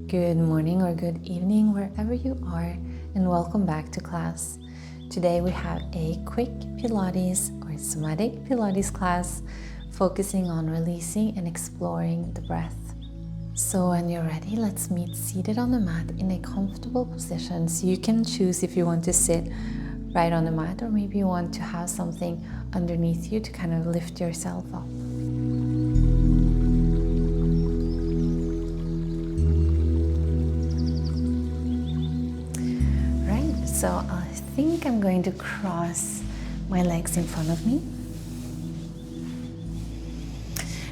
Good morning or good evening wherever you are, and welcome back to class. Today we have a quick Pilates or Somatic Pilates class focusing on releasing and exploring the breath. So when you're ready, let's meet seated on the mat in a comfortable position. So you can choose if you want to sit right on the mat, or maybe you want to have something underneath you to kind of lift yourself up. So I think I'm going to cross my legs in front of me.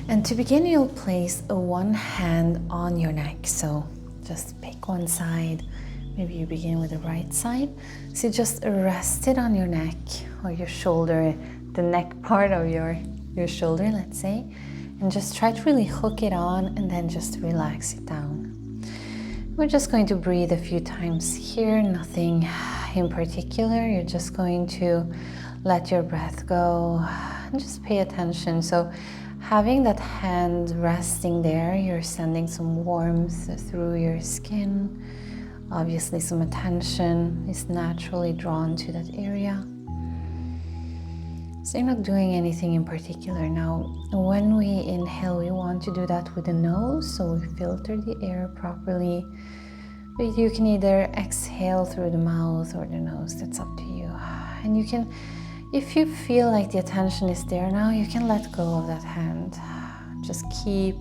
And to begin, you'll place one hand on your neck. So just pick one side. Maybe you begin with the right side. So just rest it on your neck or your shoulder, the neck part of your shoulder, let's say. And just try to really hook it on and then just relax it down. We're just going to breathe a few times here, nothing in particular. You're just going to let your breath go and just pay attention. So having that hand resting there, you're sending some warmth through your skin. Obviously some attention is naturally drawn to that area. So you're not doing anything in particular. Now, when we inhale, we want to do that with the nose, so we filter the air properly. But you can either exhale through the mouth or the nose, that's up to you. And you can, if you feel like the attention is there now, you can let go of that hand. Just keep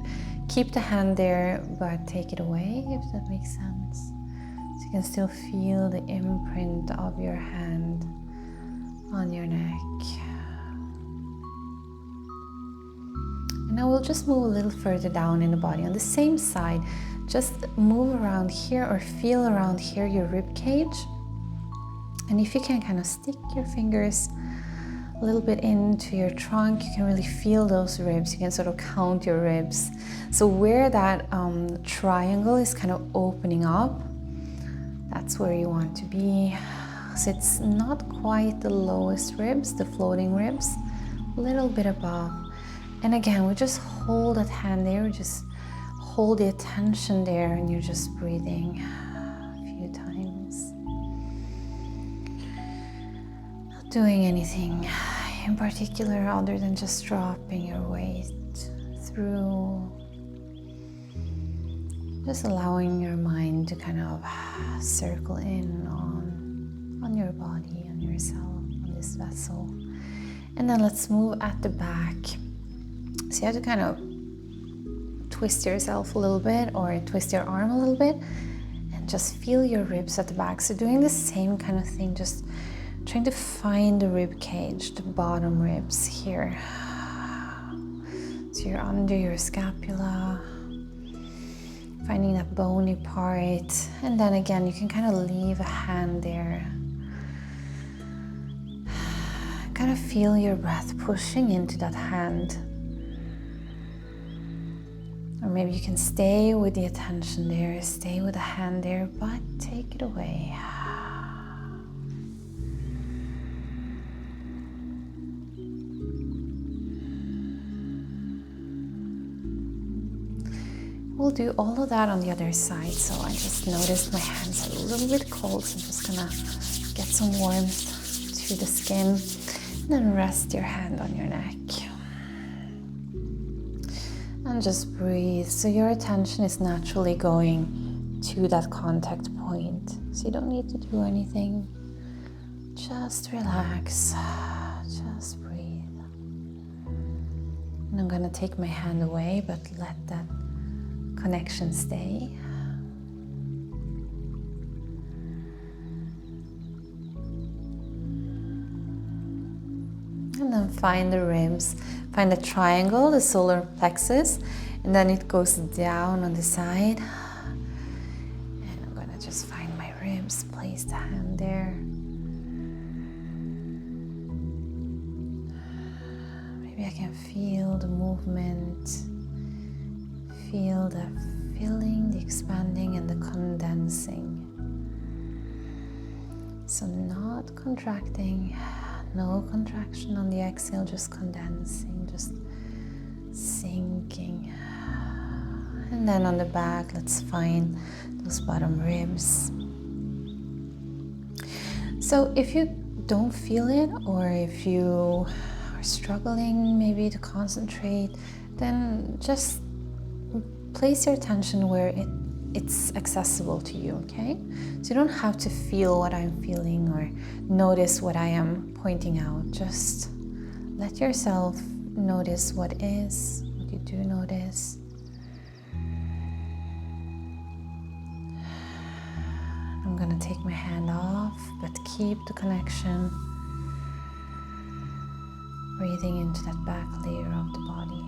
the hand there, but take it away, if that makes sense. So you can still feel the imprint of your hand on your neck. And now we'll just move a little further down in the body. On the same side, just move around here or feel around here your rib cage. And if you can kind of stick your fingers a little bit into your trunk, you can really feel those ribs. You can sort of count your ribs. So where that triangle is kind of opening up, that's where you want to be. So it's not quite the lowest ribs, the floating ribs, a little bit above. And again, we just hold that hand there, we just hold the attention there, and you're just breathing a few times. Not doing anything in particular other than just dropping your weight through. Just allowing your mind to kind of circle in on your body, on yourself, on this vessel. And then let's move at the back. So you have to kind of twist yourself a little bit or twist your arm a little bit and just feel your ribs at the back. So doing the same kind of thing, just trying to find the rib cage, the bottom ribs here. So you're under your scapula, finding that bony part. And then again, you can kind of leave a hand there. Kind of feel your breath pushing into that hand. Or maybe you can stay with the attention there, stay with the hand there, but take it away. We'll do all of that on the other side. So I just noticed my hands are a little bit cold, so I'm just gonna get some warmth to the skin. And then rest your hand on your neck. And just breathe. So your attention is naturally going to that contact point. So you don't need to do anything. Just relax. Just breathe. And I'm going to take my hand away, but let that connection stay. And then find the ribs, find the triangle, the solar plexus, and then it goes down on the side. And I'm gonna just find my ribs, place the hand there. Maybe I can feel the movement, feel the filling, the expanding, and the condensing. So not contracting. No contraction on the exhale, just condensing, just sinking And then on the back, let's find those bottom ribs. So if you don't feel it, or if you are struggling maybe to concentrate, then just place your attention where it's accessible to you, okay? So you don't have to feel what I'm feeling or notice what I am pointing out. Just let yourself notice what is, what you do notice. I'm gonna take my hand off, but keep the connection. Breathing into that back layer of the body.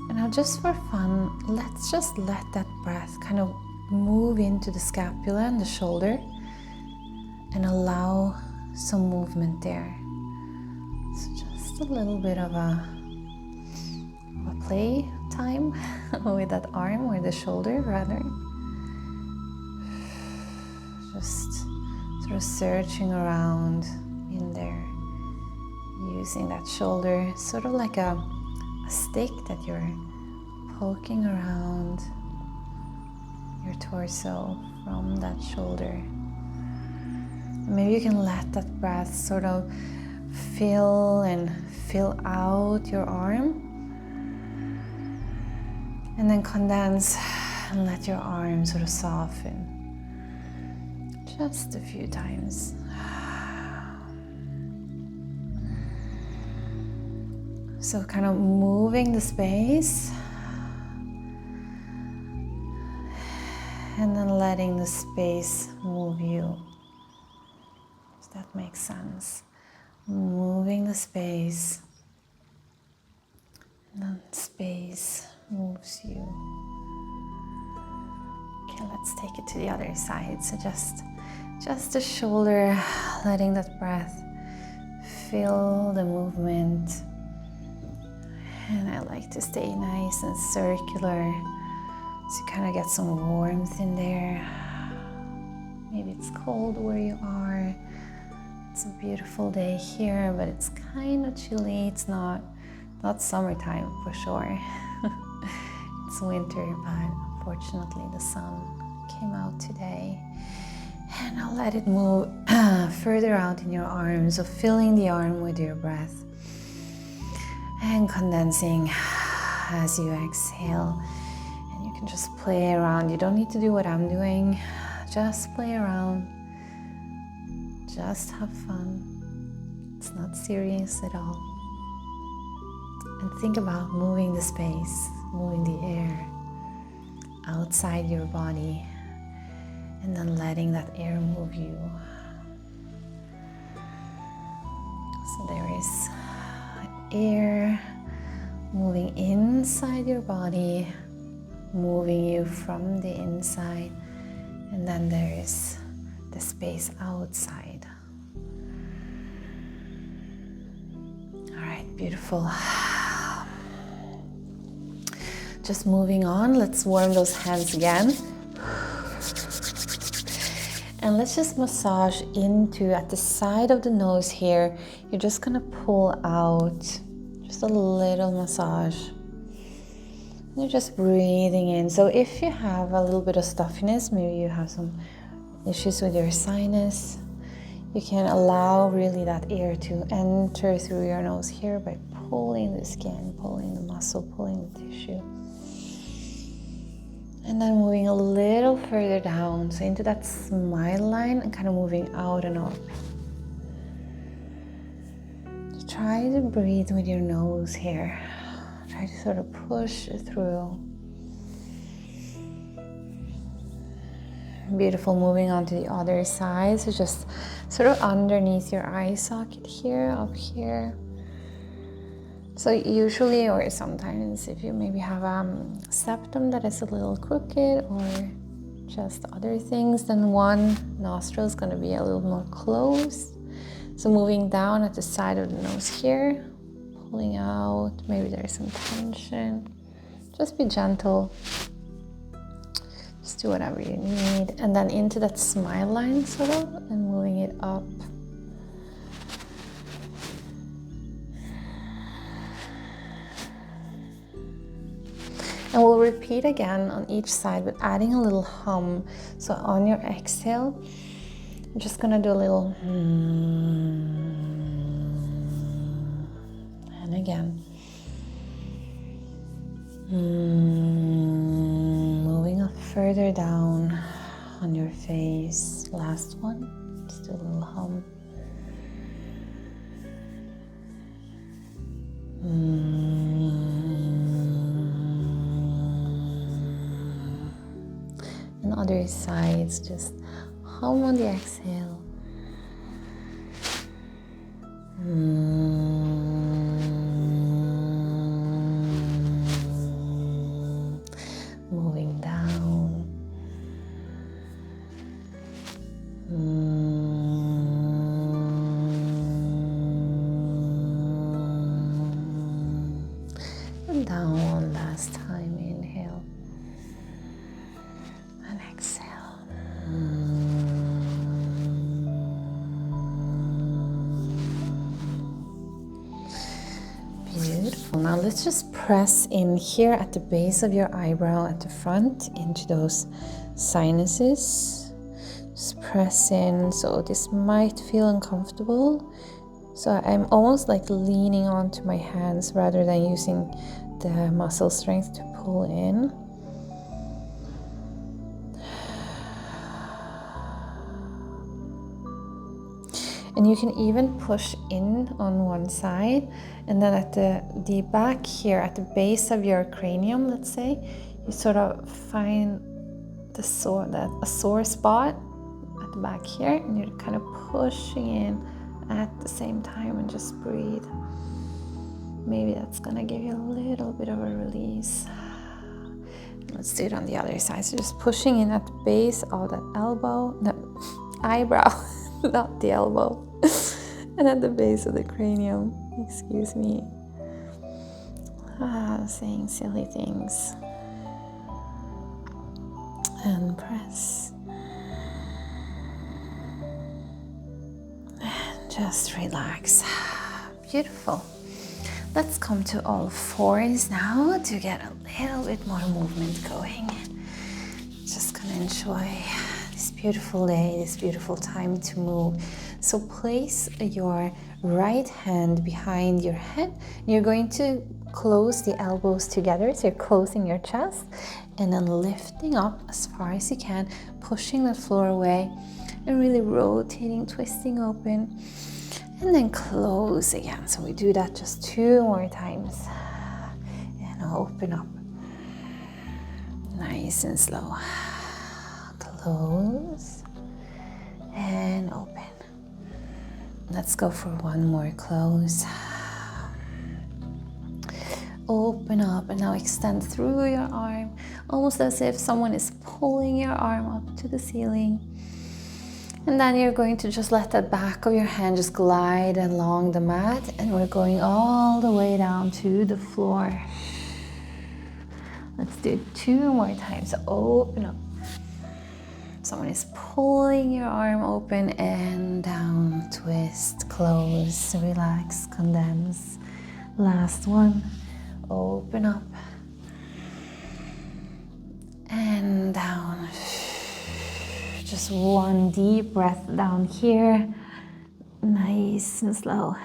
And now, just for fun, let's just let that breath kind of move into the scapula and the shoulder and allow some movement there. So just a little bit of a play time with that arm or the shoulder rather. Just sort of searching around in there, using that shoulder sort of like a stick that you're poking around your torso from that shoulder. Maybe you can let that breath sort of fill out your arm, and then condense and let your arm sort of soften. Just a few times. So kind of moving the space and then letting the space move you. If that makes sense. Moving the space and then space moves you. Okay, let's take it to the other side. So just the shoulder, letting that breath fill the movement. And I like to stay nice and circular, so you kind of get some warmth in there. Maybe it's cold where you are. It's a beautiful day here, but it's kind of chilly. It's not summertime for sure. It's winter, but unfortunately the sun came out today. And I'll let it move further out in your arms, so filling the arm with your breath and condensing as you exhale. And you can just play around. You don't need to do what I'm doing. Just play around. Just have fun. It's not serious at all. And think about moving the space, moving the air outside your body, and then letting that air move you. So there is air moving inside your body, moving you from the inside, and then there is the space outside. All right, beautiful. Just moving on, let's warm those hands again. And let's just massage into, at the side of the nose here, you're just gonna pull out, just a little massage. You're just breathing in. So if you have a little bit of stuffiness, maybe you have some issues with your sinus, you can allow really that air to enter through your nose here by pulling the skin, pulling the muscle, pulling the tissue. And then moving a little further down, so into that smile line and kind of moving out and up. Just try to breathe with your nose here. Try to sort of push it through. Beautiful, moving on to the other side. So just sort of underneath your eye socket here, up here. So usually, or sometimes, if you maybe have a septum that is a little crooked or just other things, then one nostril is going to be a little more closed. So moving down at the side of the nose here, pulling out, maybe there's some tension. Just be gentle. Just do whatever you need. And then into that smile line sort of, and moving it up. And we'll repeat again on each side, but adding a little hum. So on your exhale, I'm just gonna do a little and again. Moving up further down on your face. Last one, just do a little hum. And other sides, just hum on the exhale. Moving down. And down one last time. Inhale and exhale. Beautiful. Now let's just press in here at the base of your eyebrow at the front into those sinuses. Just press in. So this might feel uncomfortable. So I'm almost like leaning onto my hands rather than using the muscle strength to pull in. And you can even push in on one side, and then at the back here, at the base of your cranium, let's say, you sort of find a sore spot at the back here, and you're kind of pushing in at the same time, and just breathe. Maybe that's gonna give you a little bit of a release. Let's do it on the other side. So just pushing in at the base of that eyebrow, not the elbow, and at the base of the cranium. Excuse me. Saying silly things. And press. And just relax. Beautiful. Let's come to all fours now to get a little bit more movement going. Just gonna enjoy this beautiful day, this beautiful time to move. So place your right hand behind your head. You're going to close the elbows together, so you're closing your chest and then lifting up as far as you can, pushing the floor away and really rotating, twisting open. And then close again. So we do that just 2 more times. And open up. Nice and slow. Close. And open. Let's go for one more close. Open up and now extend through your arm. Almost as if someone is pulling your arm up to the ceiling. And then you're going to just let that back of your hand just glide along the mat, and we're going all the way down to the floor. Let's do it 2 more times. So open up. Someone is pulling your arm open and down, twist, close, relax, condense. Last one. Open up. And down. Just one deep breath down here. Nice and slow.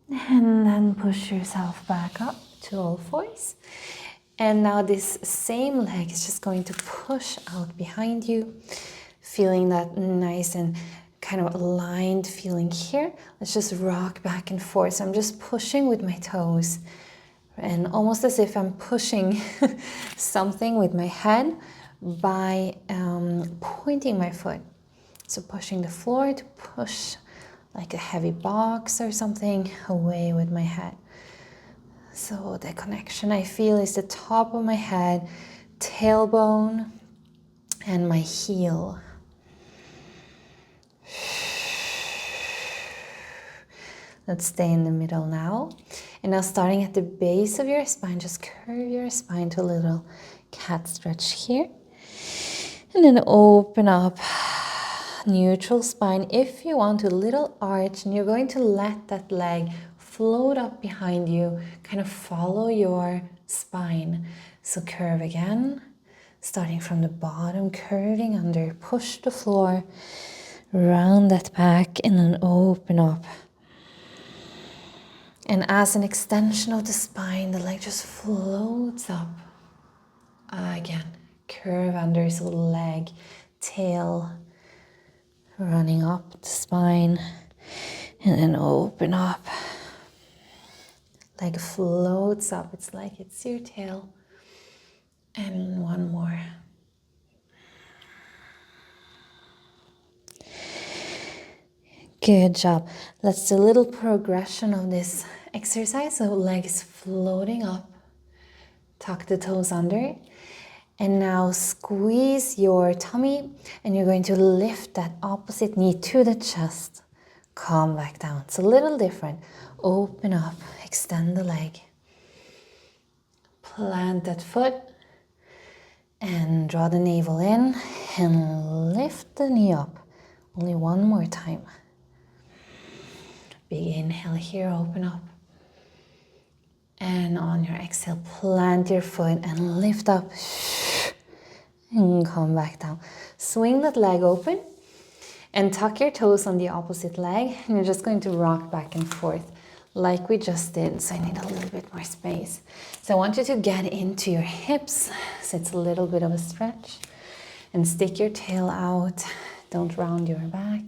And then push yourself back up to all fours. And now this same leg is just going to push out behind you, feeling that nice and kind of aligned feeling here. Let's just rock back and forth. So I'm just pushing with my toes, and almost as if I'm pushing something with my head by pointing my foot. So pushing the floor to push like a heavy box or something away with my head. So the connection I feel is the top of my head, tailbone, and my heel. Let's stay in the middle now. And now starting at the base of your spine, just curve your spine to a little cat stretch here. And then open up, neutral spine. If you want a little arch, and you're going to let that leg float up behind you, kind of follow your spine. So curve again, starting from the bottom, curving under, push the floor, round that back, and then open up. And as an extension of the spine, the leg just floats up. Again, curve under, so leg, tail, running up the spine, and then open up. Leg floats up, it's like it's your tail. And one more. Good job. Let's do a little progression of this exercise. So legs floating up, tuck the toes under, and now squeeze your tummy, and you're going to lift that opposite knee to the chest. Calm back down. It's a little different. Open up, extend the leg. Plant that foot, and draw the navel in, and lift the knee up. Only one more time. Big inhale here, open up. And on your exhale, plant your foot and lift up. And come back down. Swing that leg open and tuck your toes on the opposite leg. And you're just going to rock back and forth like we just did. So I need a little bit more space. So I want you to get into your hips. So it's a little bit of a stretch. And stick your tail out. Don't round your back.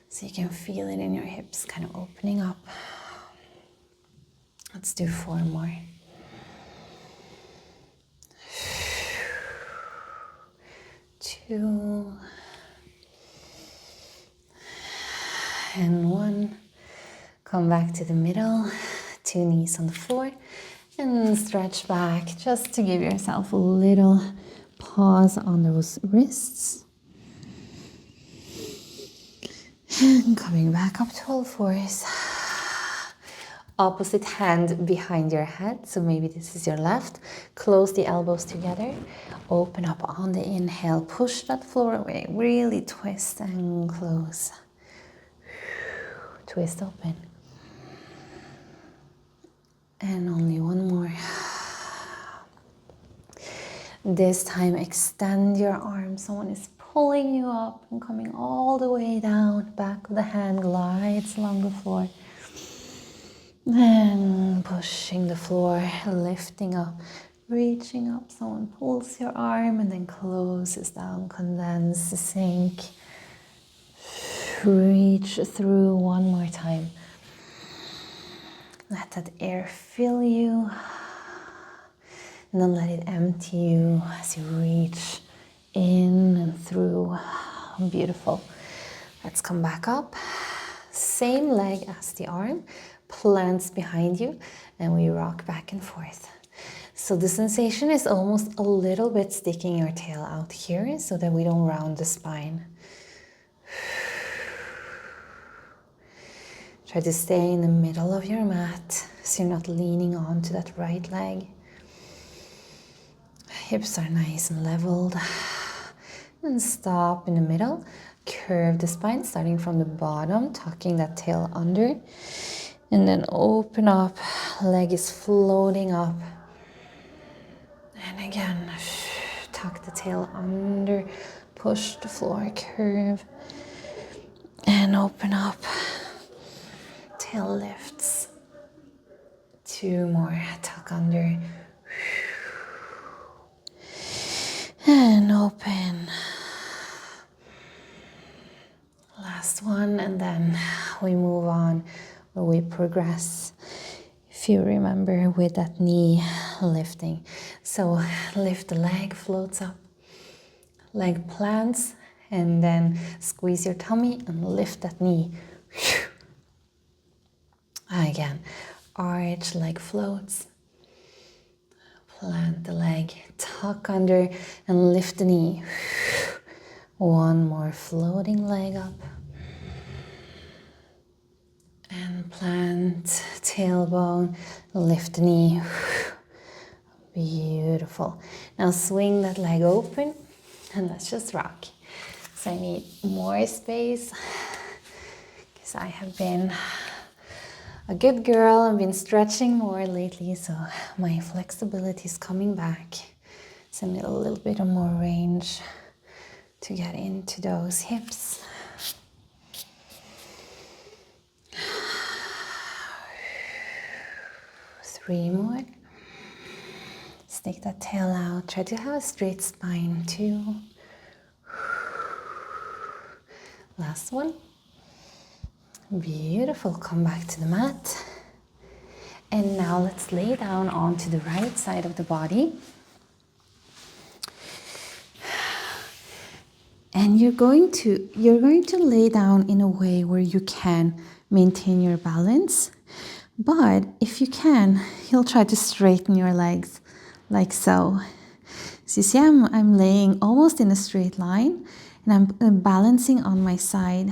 So you can feel it in your hips, kind of opening up. Let's do 4 more. Two. And 1. Come back to the middle. 2 knees on the floor. And stretch back just to give yourself a little pause on those wrists. And coming back up to all fours. Opposite hand behind your head. So maybe this is your left. Close the elbows together. Open up on the inhale. Push that floor away. Really twist and close. Twist open. And only one more. This time extend your arms. Someone is pulling you up and coming all the way down. Back of the hand glides along the floor. And pushing the floor, lifting up, reaching up. Someone pulls your arm and then closes down, condense, sink. Reach through one more time. Let that air fill you. And then let it empty you as you reach in and through. Beautiful. Let's come back up. Same leg as the arm. Plants behind you. And we rock back and forth. So the sensation is almost a little bit sticking your tail out here so that we don't round the spine. Try to stay in the middle of your mat so you're not leaning onto that right leg. Hips are nice and leveled. And stop in the middle. Curve the spine, starting from the bottom, tucking that tail under. And then open up. Leg is floating up. And again, tuck the tail under. Push the floor, curve. And open up. Tail lifts. 2 more. Tuck under. And open. Last one, and then we move on, or we progress. If you remember, with that knee lifting. So lift the leg, floats up. Leg plants, and then squeeze your tummy and lift that knee. Again, arch, leg floats. Plant the leg, tuck under, and lift the knee. One more floating leg up. And plant, tailbone, lift the knee. Beautiful. Now swing that leg open, and let's just rock. So I need more space, because I have been A good girl. I've been stretching more lately, so my flexibility is coming back. So I need a little bit of more range to get into those hips. Three more. Stick that tail out. Try to have a straight spine too. Last one. Beautiful. Come back to the mat. And now let's lay down onto the right side of the body. And you're going to lay down in a way where you can maintain your balance. But if you can, you'll try to straighten your legs like so. So you see I'm laying almost in a straight line and I'm balancing on my side.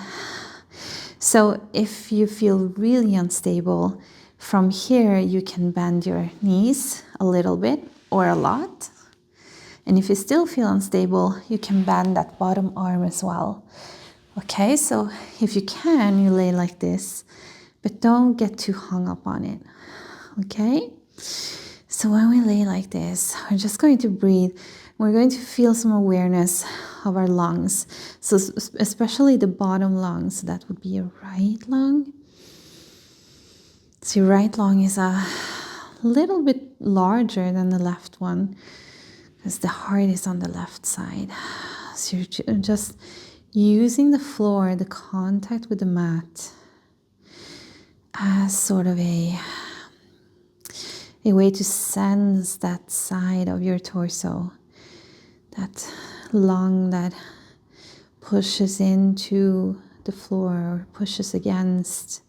So if you feel really unstable, from here you can bend your knees a little bit or a lot. And if you still feel unstable, you can bend that bottom arm as well. Okay, so if you can, you lay like this, but don't get too hung up on it. Okay? So when we lay like this, we're just going to breathe. We're going to feel some awareness of our lungs. So especially the bottom lungs, so that would be your right lung. So your right lung is a little bit larger than the left one, because the heart is on the left side. So you're just using the floor, the contact with the mat, as sort of a way to sense that side of your torso, that lung that pushes into the floor or pushes against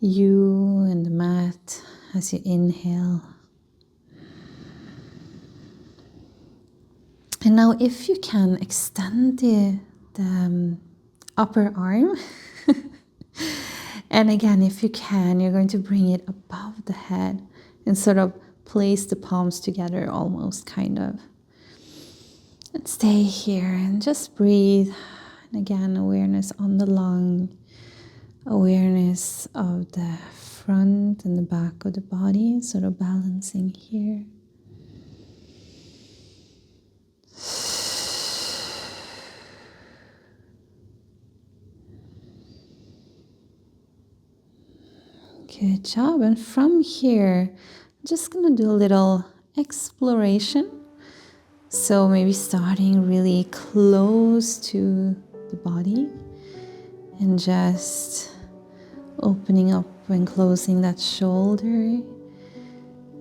you and the mat as you inhale. And now if you can, extend the upper arm. And again, if you can, you're going to bring it above the head and sort of place the palms together almost, kind of. And stay here and just breathe. And again, awareness on the lung, awareness of the front and the back of the body, sort of balancing here. Good job. And from here, I'm just going to do a little exploration. So maybe starting really close to the body and just opening up and closing that shoulder.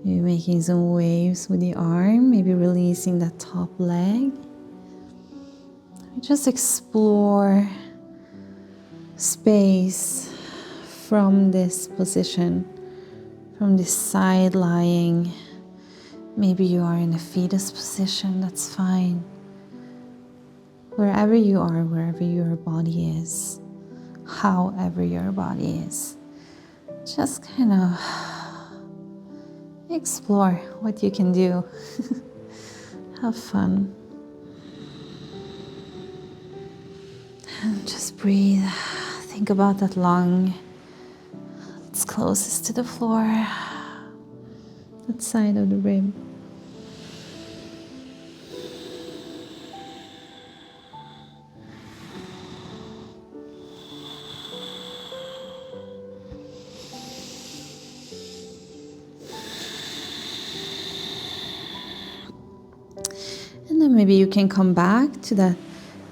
Maybe making some waves with the arm, maybe releasing that top leg. Just explore space from this position, from this side lying. Maybe you are in a fetus position, that's fine. Wherever you are, wherever your body is, however your body is, just kind of explore what you can do. Have fun. And just breathe. Think about that lung. It's closest to the floor, that side of the rib. And then maybe you can come back to that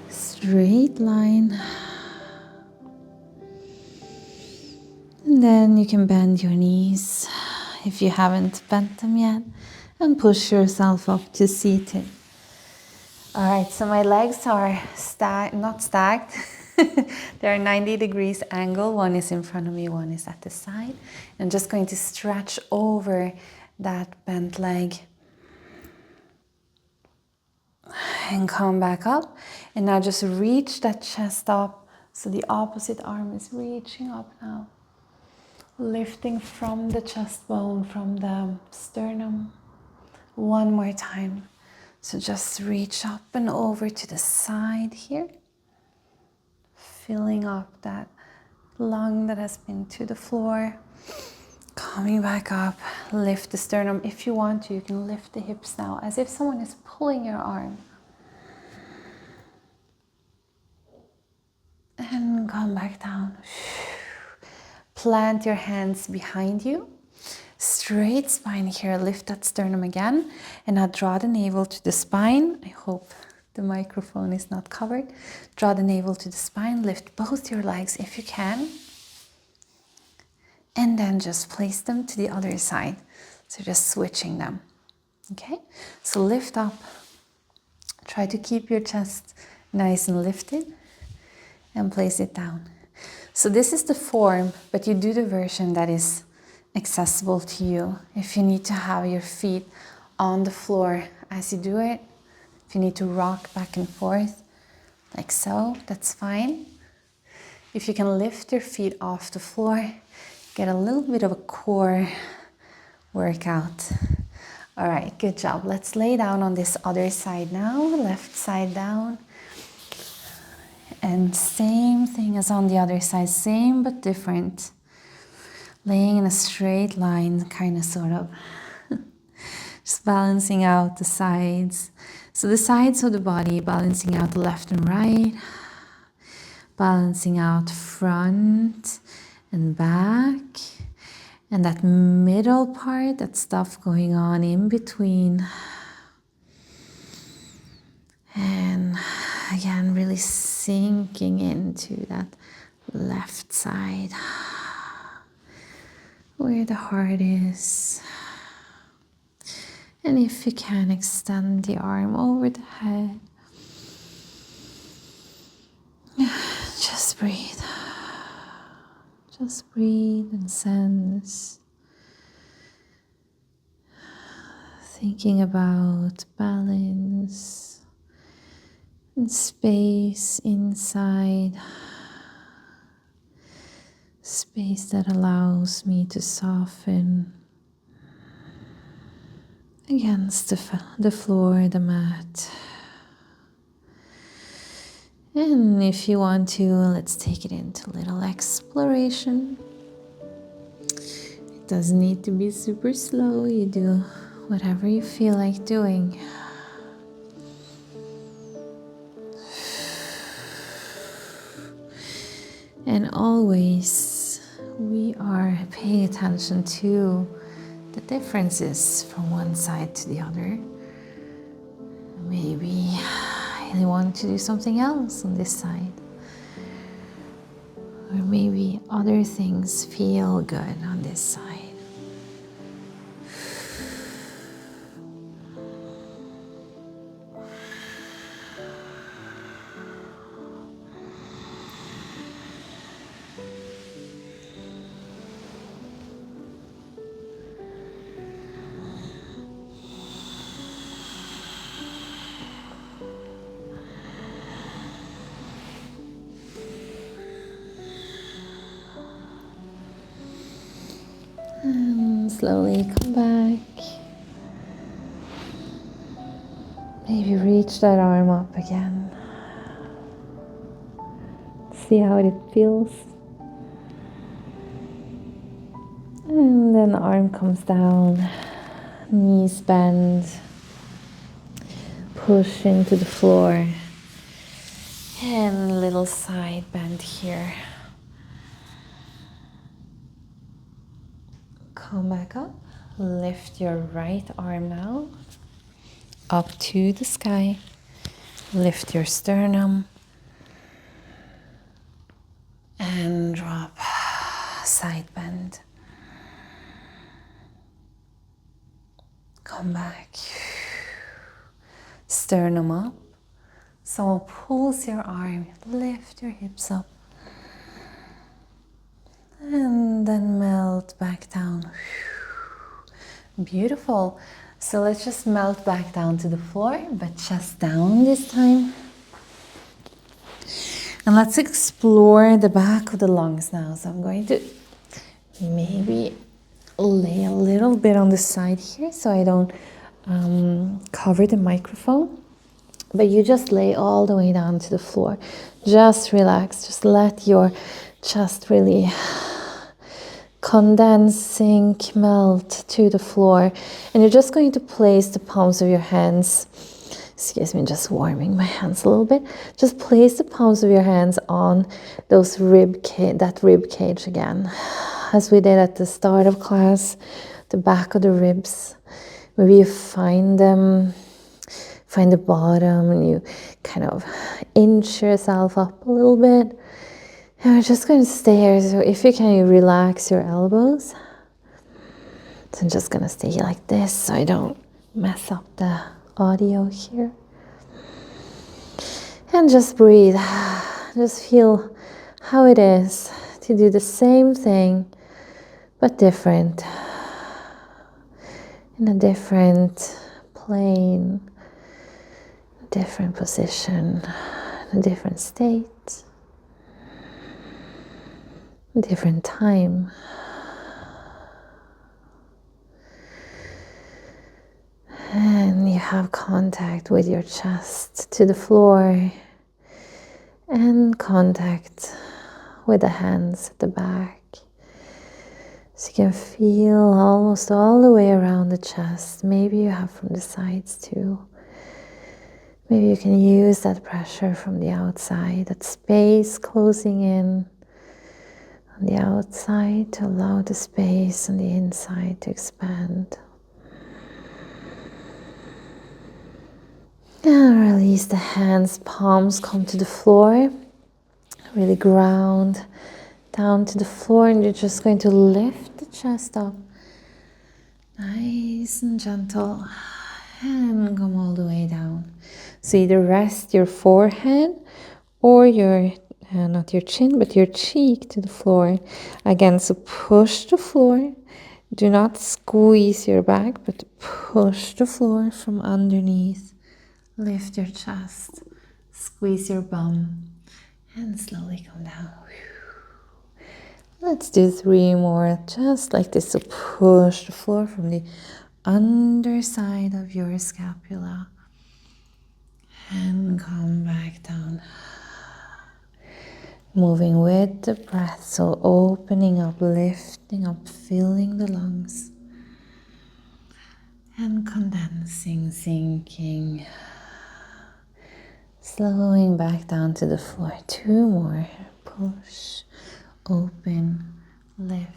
straight line. And then you can bend your knees if you haven't bent them yet, and push yourself up to seated. All right, so my legs are not stacked. They're 90 degrees angle. One is in front of me, one is at the side. I'm just going to stretch over that bent leg and come back up. And now just reach that chest up. So the opposite arm is reaching up now. Lifting from the chest bone, from the sternum. One more time. So just reach up and over to the side here. Filling up that lung that has been to the floor. Coming back up, lift the sternum. If you want to, you can lift the hips now as if someone is pulling your arm. And come back down. Plant your hands behind you. Straight spine here. Lift that sternum again. And now draw the navel to the spine. I hope the microphone is not covered. Draw the navel to the spine. Lift both your legs if you can. And then just place them to the other side. So just switching them. Okay? So lift up. Try to keep your chest nice and lifted. And place it down. So this is the form, but you do the version that is accessible to you. If you need to have your feet on the floor as you do it, if you need to rock back and forth, like so, that's fine. If you can lift your feet off the floor, get a little bit of a core workout. All right, good job. Let's lay down on this other side now, left side down. And same thing as on the other side, same but different. Laying in a straight line, kind of, sort of. Just balancing out the sides. So the sides of the body, balancing out the left and right. Balancing out front and back. And that middle part, that stuff going on in between. And again, really sinking into that left side where the heart is. And if you can, extend the arm over the head. Just breathe. Just breathe and sense. Thinking about balance. And space inside, space that allows me to soften against the floor, the mat. And if you want to, let's take it into a little exploration. It doesn't need to be super slow. You do whatever you feel like doing. And always we are paying attention to the differences from one side to the other. Maybe I want to do something else on this side. Or maybe other things feel good on this side. And slowly come back. Maybe reach that arm up again. See how it feels. And then the arm comes down, knees bend, push into the floor, and a little side bend here. Come back up, lift your right arm now, up to the sky, lift your sternum, and drop, side bend. Come back, sternum up, someone pulls your arm, lift your hips up. And then melt back down. Beautiful. So let's just melt back down to the floor, but chest down this time. And let's explore the back of the lungs now. So I'm going to maybe lay a little bit on the side here so I don't cover the microphone. But you just lay all the way down to the floor. Just relax. Just let your chest really condense, sink, melt to the floor. And you're just going to place the palms of your hands, excuse me, just warming my hands a little bit. Just place the palms of your hands on those that rib cage again. As we did at the start of class, the back of the ribs. Maybe you find them, find the bottom, and you kind of inch yourself up a little bit. And we're just going to stay here. So if you can, you relax your elbows. So I'm just going to stay like this so I don't mess up the audio here. And just breathe. Just feel how it is to do the same thing, but different. In a different plane, a different position, a different state, a different time. And you have contact with your chest to the floor and contact with the hands at the back. So you can feel almost all the way around the chest. Maybe you have from the sides too. Maybe you can use that pressure from the outside, that space closing in on the outside to allow the space on the inside to expand. And release the hands, palms come to the floor. Really ground down to the floor, and you're just going to lift the chest up. Nice and gentle. And come all the way down. So either rest your forehead or your, not your chin, but your cheek to the floor. Again, so push the floor. Do not squeeze your back, but push the floor from underneath. Lift your chest. Squeeze your bum. And slowly come down. Let's do 3 more, just like this. So push the floor from the underside of your scapula and come back down. Moving with the breath, so opening up, lifting up, filling the lungs and condensing, sinking, slowing back down to the floor. 2 more. Push, open, lift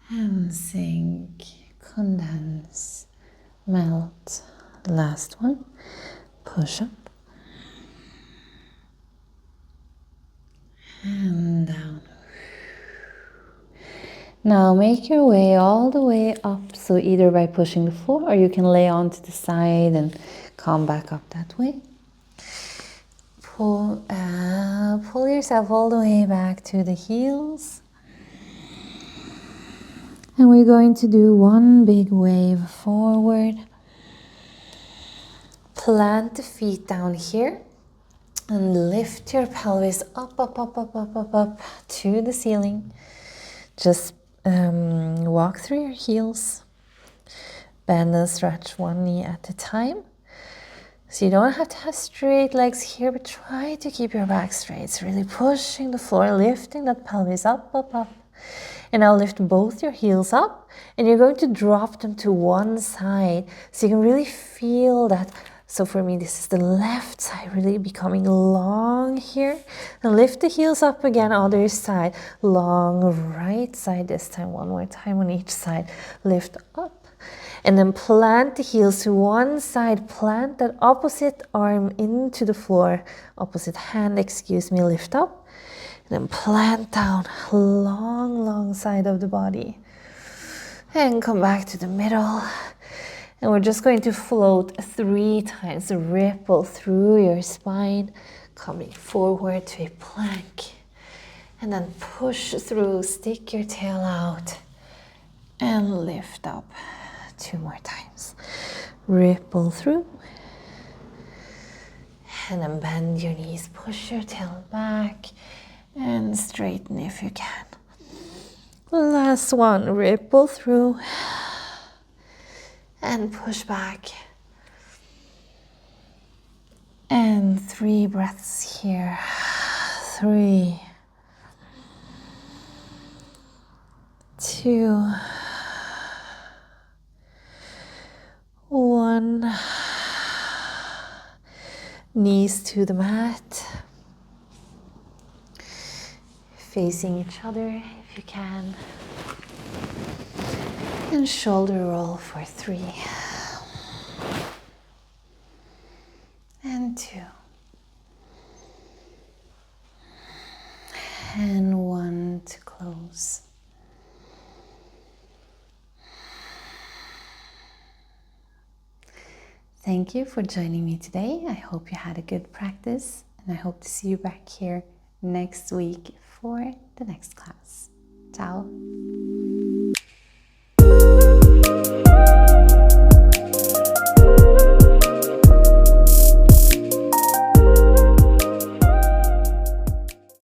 and sink, condense, melt. Last one. Push up and down. Now make your way all the way up, so either by pushing the floor or you can lay onto the side and come back up that way. Pull yourself all the way back to the heels. And we're going to do one big wave forward. Plant the feet down here and lift your pelvis up, up, up, up, up, up, up to the ceiling. Just walk through your heels. Bend and stretch one knee at a time. So you don't have to have straight legs here, but try to keep your back straight. So really pushing the floor, lifting that pelvis up, up, up. And now lift both your heels up, and you're going to drop them to one side. So you can really feel that. So for me, this is the left side really becoming long here. And lift the heels up again, other side. Long right side this time. One more time on each side. Lift up. And then plant the heels to one side. Plant that opposite arm into the floor. Opposite hand, excuse me, lift up. And then plant down. Long, long side of the body. And come back to the middle. And we're just going to float 3 times. Ripple through your spine. Coming forward to a plank. And then push through. Stick your tail out. And lift up. 2 more times. Ripple through. And then bend your knees. Push your tail back. And straighten if you can. Last one. Ripple through. And push back. And 3 breaths here. 3. 2, 1. Knees to the mat, facing each other if you can, and shoulder roll for 3 and 2 and 1 to close. Thank you for joining me today. I hope you had a good practice, and I hope to see you back here next week for the next class. Ciao.